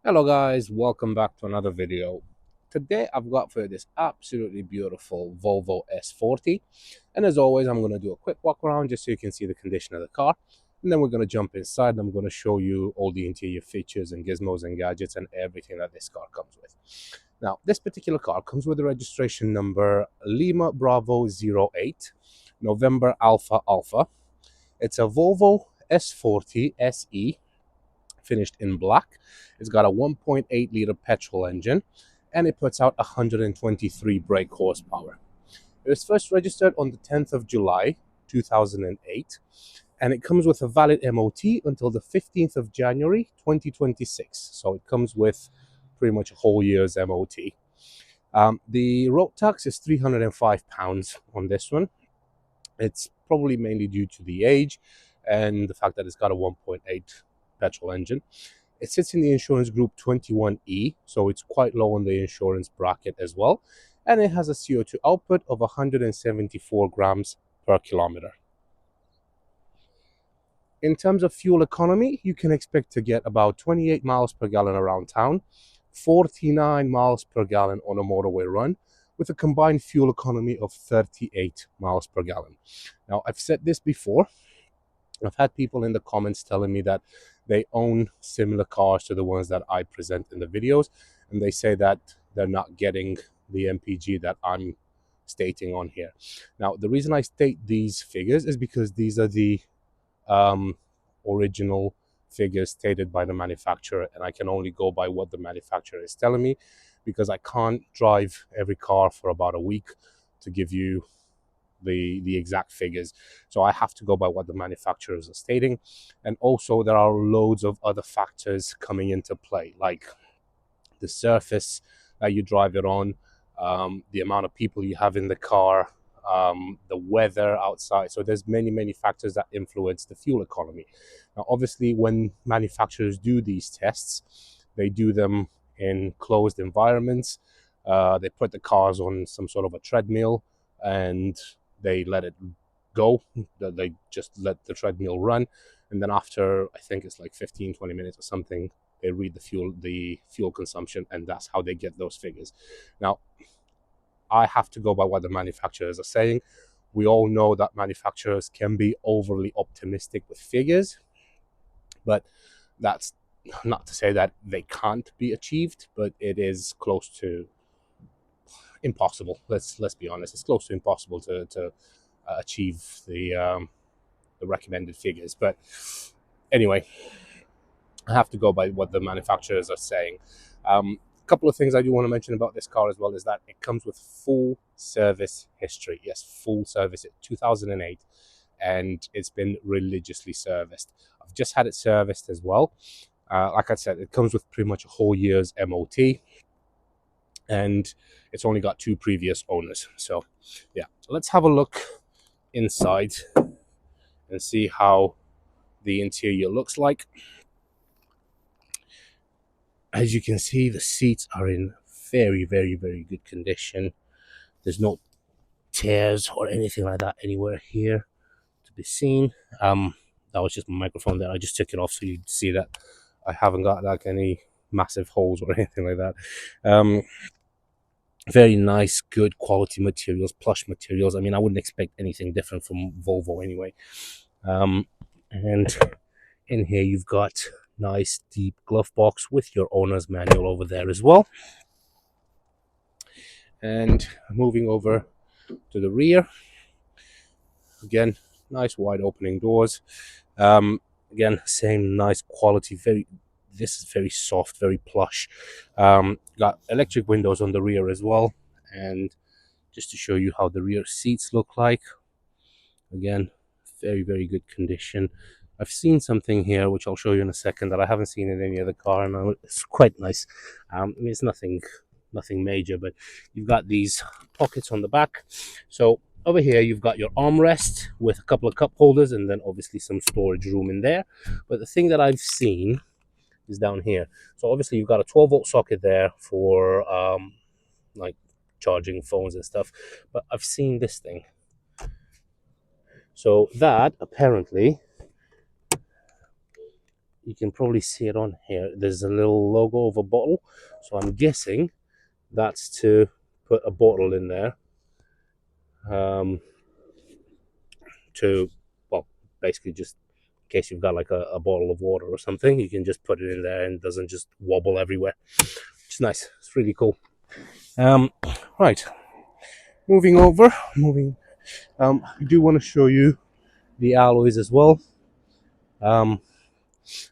Hello guys, welcome back to another video. Today I've got for you this absolutely beautiful Volvo S40, and as always I'm going to do a quick walk around just so you can see the condition of the car, and then we're going to jump inside and I'm going to show you all the interior features and gizmos and gadgets and everything that this car comes with. Now this particular car comes with a registration number Lima Bravo 08 November Alpha Alpha. It's a Volvo S40 SE finished in black. It's got a 1.8 liter petrol engine and it puts out 123 brake horsepower. It was first registered on the 10th of July 2008 and it comes with a valid MOT until the 15th of January 2026. So it comes with pretty much a whole year's MOT. The road tax is £305 on this one. It's probably mainly due to the age and the fact that it's got a 1.8 petrol engine. It sits in the insurance group 21E, so it's quite low on the insurance bracket as well. And it has a CO2 output of 174 grams per kilometer. In terms of fuel economy, you can expect to get about 28 miles per gallon around town, 49 miles per gallon on a motorway run, with a combined fuel economy of 38 miles per gallon. Now, I've said this before. I've had people in the comments telling me that they own similar cars to the ones that I present in the videos, and they say that they're not getting the MPG that I'm stating on here. Now, the reason I state these figures is because these are the original figures stated by the manufacturer, and I can only go by what the manufacturer is telling me because I can't drive every car for about a week to give you the exact figures. So I have to go by what the manufacturers are stating. And also there are loads of other factors coming into play, like the surface that you drive it on, the amount of people you have in the car, the weather outside. So there's many factors that influence the fuel economy. Now obviously when manufacturers do these tests, they do them in closed environments. They put the cars on some sort of a treadmill and they let it go. They just let the treadmill run, and then after I think it's like 15-20 minutes or something, they read the fuel consumption, and that's how they get those figures. Now I have to go by what the manufacturers are saying. We all know that manufacturers can be overly optimistic with figures, but that's not to say that they can't be achieved, but it is close to impossible. Let's be honest, it's close to impossible to achieve the recommended figures. But anyway, I have to go by what the manufacturers are saying. A couple of things I do want to mention about this car as well is that it comes with full service history. Yes, full service. 2008, and it's been religiously serviced. I've just had it serviced as well. Like I said, it comes with pretty much a whole year's MOT, and it's only got 2 previous owners. So yeah, so let's have a look inside and see how the interior looks like. As you can see, the seats are in very good condition. There's no tears or anything like that anywhere here to be seen. That was just my microphone there. I just took it off so you'd see that I haven't got like any massive holes or anything like that. Very nice, good quality materials, plush materials. I mean, I wouldn't expect anything different from Volvo anyway. And in here you've got nice deep glove box with your owner's manual over there as well. And moving over to the rear, again, nice wide opening doors. Again, same nice quality. This is very soft, very plush. Got electric windows on the rear as well. And just to show you how the rear seats look like, again, very good condition. I've seen something here which I'll show you in a second that I haven't seen in any other car, and it's quite nice. I mean, it's nothing major, but you've got these pockets on the back. So over here you've got your armrest with a couple of cup holders and then obviously some storage room in there. But the thing that I've seen is down here. So obviously you've got a 12-volt socket there for like charging phones and stuff, but I've seen this thing. So that apparently you can probably see it on here. There's a little logo of a bottle, so I'm guessing that's to put a bottle in there, to, well, basically just in case you've got like a bottle of water or something, you can just put it in there and it doesn't just wobble everywhere. It's nice. It's really cool. Right, moving. I do want to show you the alloys as well.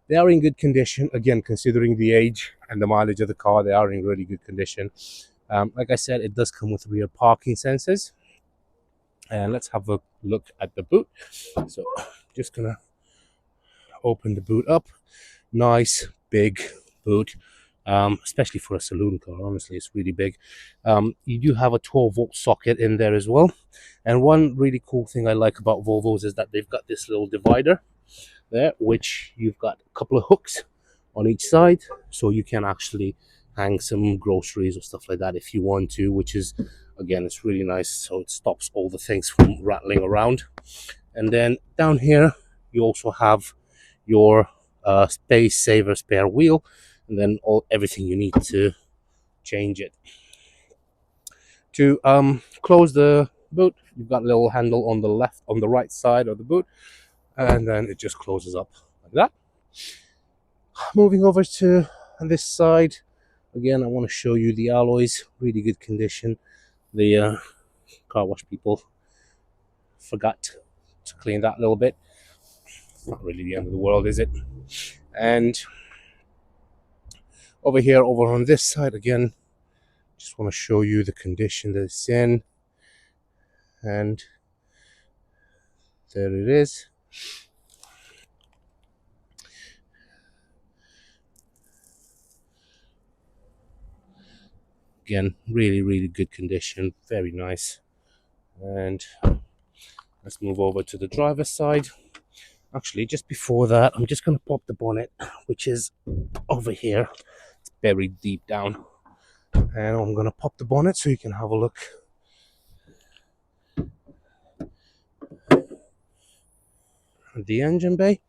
They are in good condition. Again, considering the age and the mileage of the car, they are in really good condition. Like I said, it does come with rear parking sensors. And let's have a look at the boot. So, just gonna open the boot up. Nice big boot, especially for a saloon car. Honestly, it's really big. You do have a 12-volt socket in there as well. And one really cool thing I like about Volvos is that they've got this little divider there, which you've got a couple of hooks on each side, so you can actually hang some groceries or stuff like that if you want to, which is, again, it's really nice, so it stops all the things from rattling around. And then down here you also have your space saver spare wheel, and then everything you need to change it. To close the boot, you've got a little handle on the right side of the boot, and then it just closes up like that. Moving over to this side, again, I want to show you the alloys, really good condition. The car wash people forgot to clean that a little bit. Not really the end of the world, is it? And over here, over on this side, again, just want to show you the condition that it's in. And there it is. Again, really good condition, very nice. And let's move over to the driver's side. Actually, just before that, I'm just going to pop the bonnet, which is over here. It's buried deep down. And I'm going to pop the bonnet so you can have a look. At the engine bay,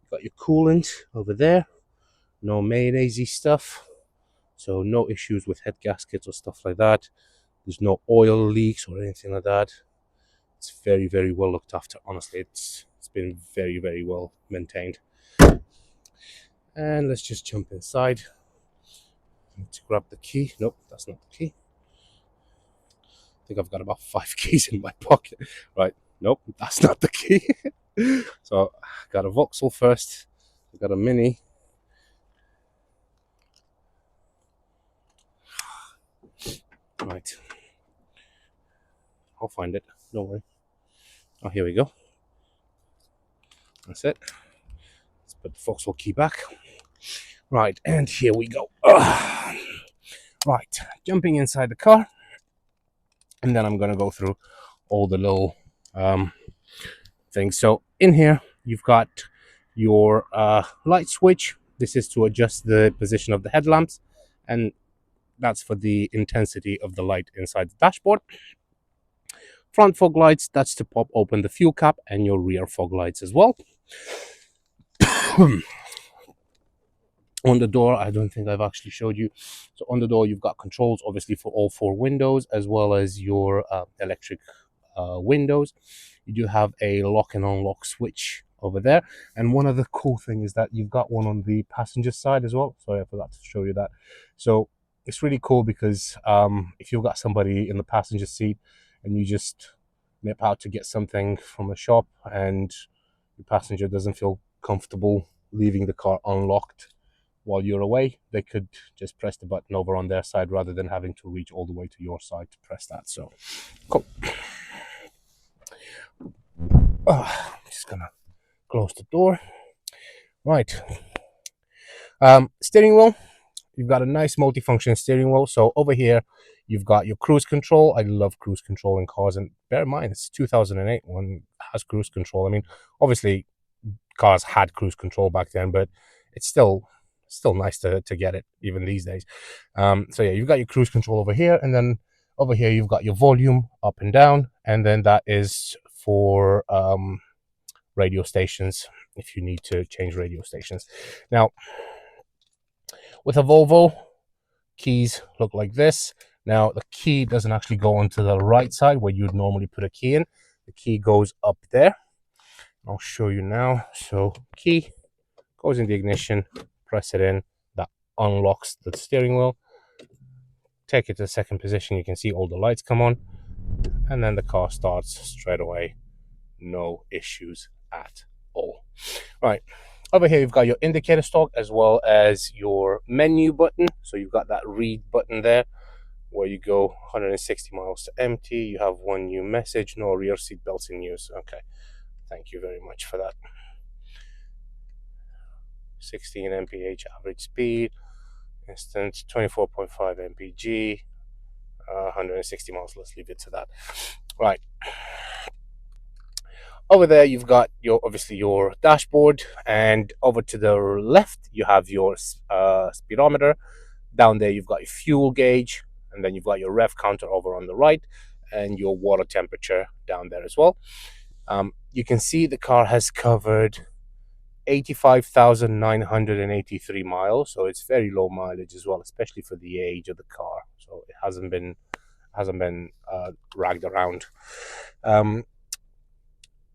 you've got your coolant over there. No mayonnaise stuff. So no issues with head gaskets or stuff like that. There's no oil leaks or anything like that. It's very well looked after. Honestly, it's been very well maintained. And let's just jump inside. I need to grab the key. Nope, that's not the key. I think I've got about 5 keys in my pocket. Right, nope, that's not the key. So I got a Vauxhall first. I got a Mini. Right, I'll find it, don't worry. Oh, here we go. That's it. Let's put the Vauxhall key back. Right, and here we go. Right, jumping inside the car, and then I'm going to go through all the little things. So in here, you've got your light switch. This is to adjust the position of the headlamps, and that's for the intensity of the light inside the dashboard. Front fog lights, that's to pop open the fuel cap, and your rear fog lights as well. On the door, I don't think I've actually showed you. So on the door, you've got controls, obviously, for all 4 windows, as well as your electric windows. You do have a lock and unlock switch over there. And one of the cool things is that you've got one on the passenger side as well. Sorry, I forgot to show you that. So it's really cool because if you've got somebody in the passenger seat and you just nip out to get something from a shop and the passenger doesn't feel comfortable leaving the car unlocked while you're away, they could just press the button over on their side rather than having to reach all the way to your side to press that. So cool. I'm just gonna close the door. Right. Steering wheel. You've got a nice multifunction steering wheel. So over here, you've got your cruise control. I love cruise control in cars, and bear in mind, it's 2008 when it has cruise control. I mean, obviously, cars had cruise control back then, but it's still nice to get it even these days. So yeah, you've got your cruise control over here, and then over here you've got your volume up and down, and then that is for radio stations if you need to change radio stations. Now, with a Volvo, keys look like this. Now, the key doesn't actually go onto the right side where you'd normally put a key in. The key goes up there. I'll show you now. So, key goes in the ignition, press it in, that unlocks the steering wheel. Take it to the second position, you can see all the lights come on, and then the car starts straight away. No issues at all. Right, over here you've got your indicator stalk as well as your menu button. So you've got that read button there where you go 160 miles to empty. You have one new message: no rear seat belts in use. Okay, thank you very much for that. 16 mph average speed, instant 24.5 mpg, 160 miles. Let's leave it to that. Right, over there you've got your obviously your dashboard, and over to the left you have your speedometer. Down there you've got your fuel gauge, and then you've got your rev counter over on the right, and your water temperature down there as well. You can see the car has covered 85,983 miles, so it's very low mileage as well, especially for the age of the car. So it hasn't been ragged around.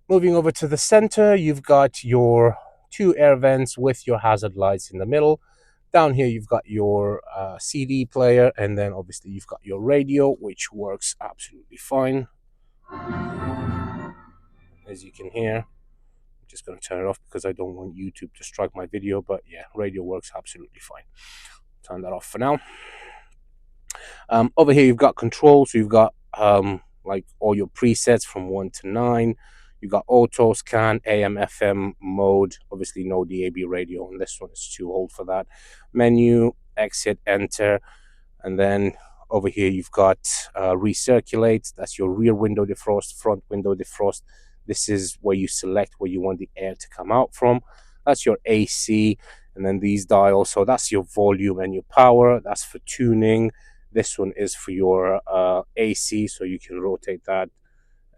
Moving over to the center, you've got your two air vents with your hazard lights in the middle. Down here you've got your CD player, and then obviously you've got your radio, which works absolutely fine, as you can hear. I'm just going to turn it off because I don't want YouTube to strike my video, but yeah, radio works absolutely fine. Turn that off for now. Over here you've got control, so you've got like all your presets from 1 to 9. You've got auto, scan, AM, FM mode. Obviously no DAB radio on this one, it's too old for that. Menu, exit, enter, and then over here you've got recirculate. That's your rear window defrost, front window defrost. This is where you select where you want the air to come out from. That's your AC, and then these dials. So that's your volume and your power. That's for tuning. This one is for your AC, so you can rotate that.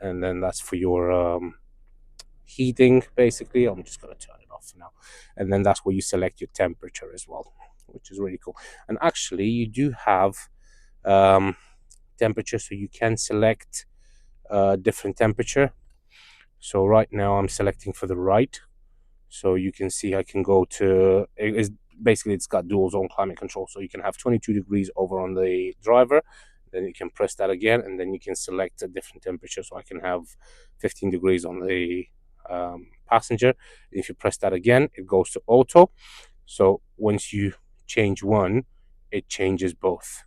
And then that's for your heating, basically. I'm just going to turn it off for now. And then that's where you select your temperature as well, which is really cool. And actually, you do have temperature, so you can select different temperature. So right now I'm selecting for the right. So you can see I can go to, basically it's got dual zone climate control. So you can have 22 degrees over on the driver. Then you can press that again, and then you can select a different temperature. So I can have 15 degrees on the passenger. If you press that again, it goes to auto. So once you change one, it changes both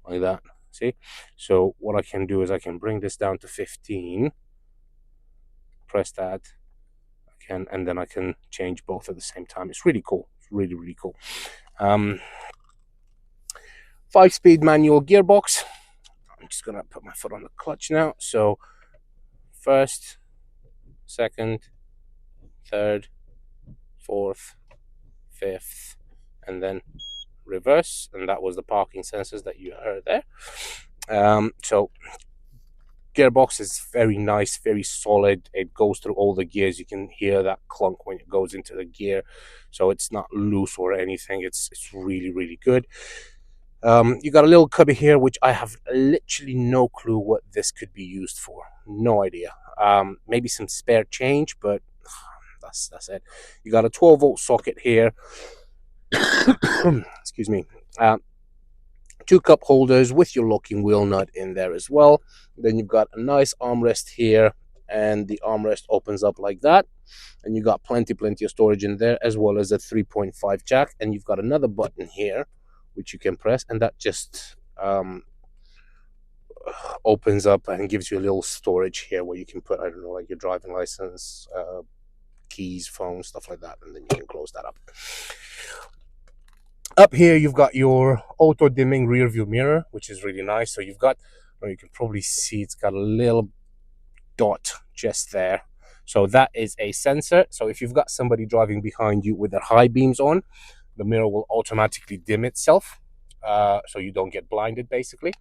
like that. See? So what I can do is I can bring this down to 15, press that again, and then I can change both at the same time. It's really cool. It's really, really cool. 5-speed manual gearbox. I'm just going to put my foot on the clutch now. So first, second, third, fourth, fifth, and then reverse. And that was the parking sensors that you heard there. So gearbox is very nice, very solid. It goes through all the gears. You can hear that clunk when it goes into the gear. So it's not loose or anything. It's really, really good. You got a little cubby here, which I have literally no clue what this could be used for. No idea. Maybe some spare change, but that's it. You got a 12-volt socket here. Excuse me. 2 cup holders with your locking wheel nut in there as well. Then you've got a nice armrest here, and the armrest opens up like that. And you got plenty of storage in there, as well as a 3.5 jack. And you've got another button here, which you can press, and that just opens up and gives you a little storage here where you can put, I don't know, like your driving license, keys, phone, stuff like that, and then you can close that up. Up here you've got your auto dimming rear view mirror, which is really nice. So you've got, you can probably see it's got a little dot just there. So that is a sensor. So if you've got somebody driving behind you with their high beams on, the mirror will automatically dim itself, so you don't get blinded, basically.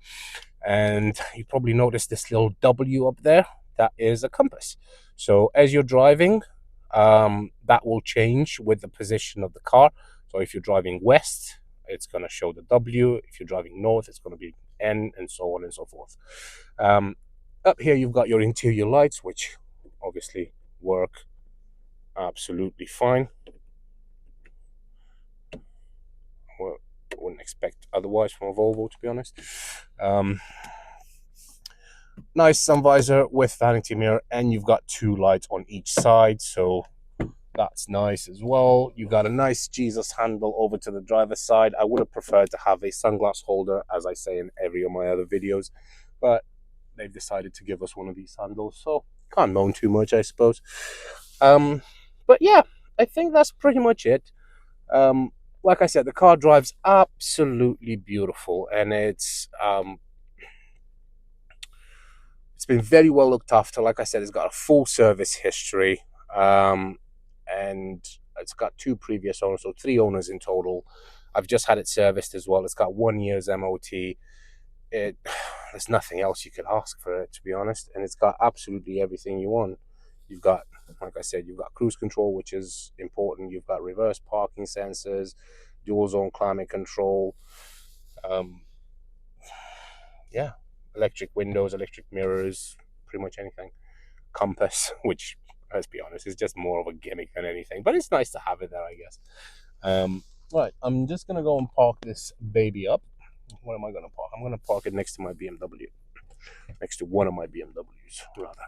And you probably noticed this little W up there. That is a compass. So as you're driving, that will change with the position of the car. So if you're driving west, it's going to show the W. If you're driving north, it's going to be N, and so on and so forth. Up here, you've got your interior lights, which obviously work absolutely fine. Well, wouldn't expect otherwise from a Volvo, to be honest. Nice sun visor with vanity mirror, and you've got 2 lights on each side, so that's nice as well. You've got a nice Jesus handle over to the driver's side. I would have preferred to have a sunglass holder, as I say in every of my other videos, but they've decided to give us one of these handles, so can't moan too much, I suppose. But yeah, I think that's pretty much it. Like I said, the car drives absolutely beautiful, and it's been very well looked after. Like I said, it's got a full service history, and it's got 2 previous owners, so 3 owners in total. I've just had it serviced as well. It's got 1 year's MOT. There's nothing else you could ask for it, to be honest, and it's got absolutely everything you want. You've got, like I said, you've got cruise control, which is important. You've got reverse parking sensors, dual zone climate control, yeah, electric windows, electric mirrors, pretty much anything. Compass, which, let's be honest, is just more of a gimmick than anything, but it's nice to have it there, I guess. Right, I'm just gonna go and park this baby up. Where am I gonna park? I'm gonna park it next to my BMW, next to one of my BMWs, rather.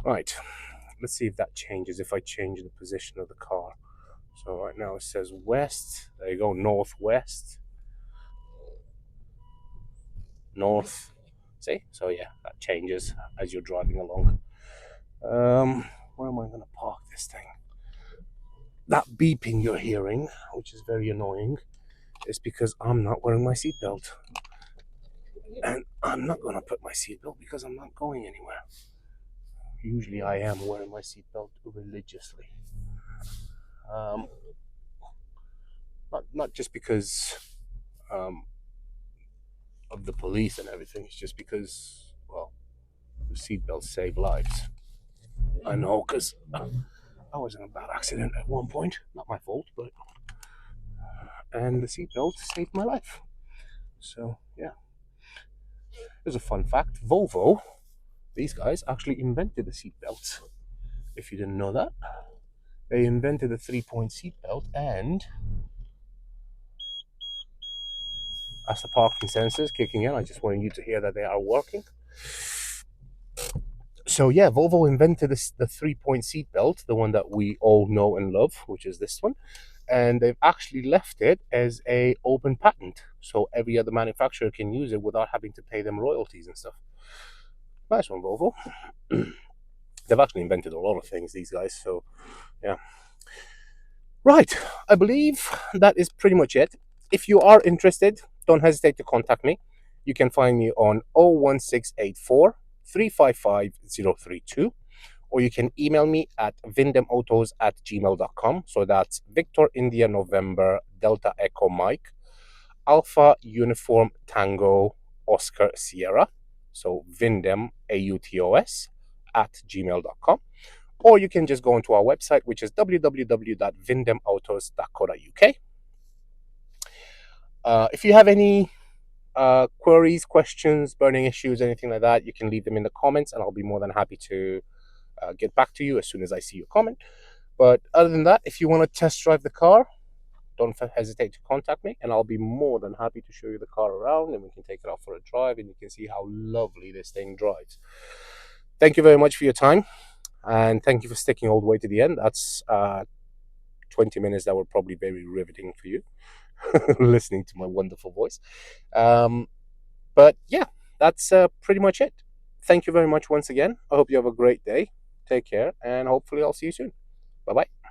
Right, let's see if that changes if I change the position of the car. So right now it says west. There you go, northwest, north. See? So yeah, that changes as you're driving along. Where am I going to park this thing? That beeping you're hearing, which is very annoying, is because I'm not wearing my seatbelt. And I'm not going to put my seatbelt because I'm not going anywhere. Usually I am wearing my seatbelt religiously. Not just because of the police and everything, it's just because, well, the seatbelts save lives. I know, because I was in a bad accident at one point. Not my fault, but... and the seatbelt saved my life. So, yeah. There's a fun fact. Volvo, these guys, actually invented the seatbelt. If you didn't know that. They invented the 3-point seatbelt, and... as the parking sensors kicking in, I just wanted you to hear that they are working. So yeah, Volvo invented the 3-point seatbelt, the one that we all know and love, which is this one, and they've actually left it as a open patent, so every other manufacturer can use it without having to pay them royalties and stuff. Nice one, Volvo. They've actually invented a lot of things, these guys, so yeah. Right, I believe that is pretty much it. If you are interested, don't hesitate to contact me. You can find me on 01684 355 032, or you can email me at vindemautos@gmail.com. So that's Victor India November Delta Echo Mike Alpha Uniform Tango Oscar Sierra. So Vindem AUTOS at gmail.com. Or you can just go onto our website, which is www.vindemautos.co.uk. If you have any queries, questions, burning issues, anything like that, you can leave them in the comments, and I'll be more than happy to get back to you as soon as I see your comment. But other than that, if you want to test drive the car, don't hesitate to contact me, and I'll be more than happy to show you the car around, and we can take it out for a drive, and you can see how lovely this thing drives. Thank you very much for your time, and thank you for sticking all the way to the end. That's 20 minutes that were probably very riveting for you, listening to my wonderful voice. But yeah, that's pretty much it. Thank you very much once again. I hope you have a great day. Take care, and hopefully I'll see you soon. Bye-bye.